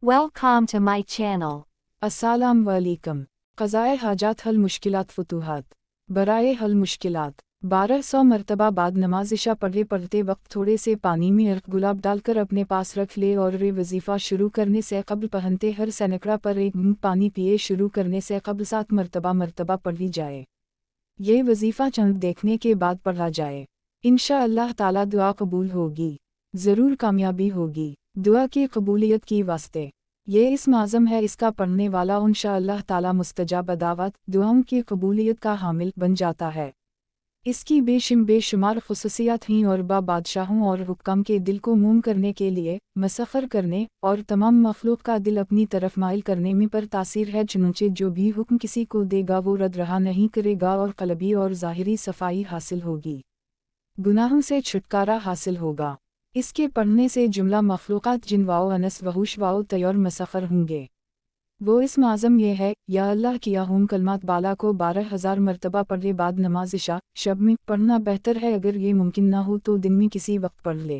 Welcome to my channel. अस्सलाम वालेकुम। क़ज़ाए हाजात हल मुश्किलात फुतूहात। बराए हल मुश्किलात 1200 मरतबा बाद नमाज इशा पढ़ते वक्त थोड़े से पानी में अर्क गुलाब डालकर अपने पास रख ले और ये वजीफ़ा शुरू करने से कब्ल पहनते हर सैकड़ा पर एक घूंट पानी पिए शुरू करने से कब्ल 7 मरतबा पढ़ी जाए। ये वजीफ़ा चंद देखने के बाद पढ़ा जाए। इंशाअल्लाह ताला दुआ कबूल होगी, ज़रूर कामयाबी होगी। दुआ की कबूलियत की वास्ते ये इस्म आज़म है, इसका पढ़ने वाला इंशाअल्लाह ताला मुस्तजाब दावत दुआओं की कबूलियत का हामिल बन जाता है। इसकी बेशुमार खुसूसियात हैं और बादशाहों और हुक्काम के दिल को मूम करने के लिए, मसखर करने और तमाम मखलूक का दिल अपनी तरफ माइल करने में पर तासीर है। चुनचे जो भी हुक्म किसी को देगा वो रद्द रहा नहीं करेगा और क़ल्बी और ज़ाहिरी सफाई हासिल होगी, गुनाहों से छुटकारा हासिल होगा। इसके पढ़ने से जुमला मखलूक़ात जिन वाओ अनस वहुश वाओ तैयार मसखर होंगे। वो इस्म आज़म ये है, या अल्लाह किया हूँ कलमात बाला को 12,000 मरतबा पढ़े बाद नमाज इशा शब में पढ़ना बेहतर है। अगर ये मुमकिन ना हो तो दिन में किसी वक्त पढ़ ले।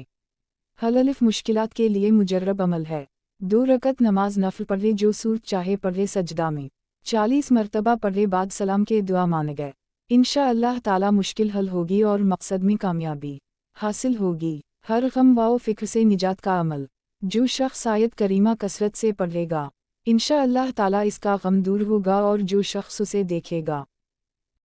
हल अलिफ मुश्किलात के लिए मुजर्रब अमल है। 2 रकत नमाज नफल पढ़े, जो सूरत चाहे पढ़े सजदा में 40 मरतबा पढ़े बाद सलाम के दुआ मान गए। इंशाअल्लाह ताला मुश्किल हल होगी और मकसद में कामयाबी हासिल होगी। हर गम व फ़िक्र से निजात का अमल जो शख्स आयत करीमा कसरत से पढ़ेगा, इंशाअल्लाह ताला इसका गम दूर होगा और जो शख्स उसे देखेगा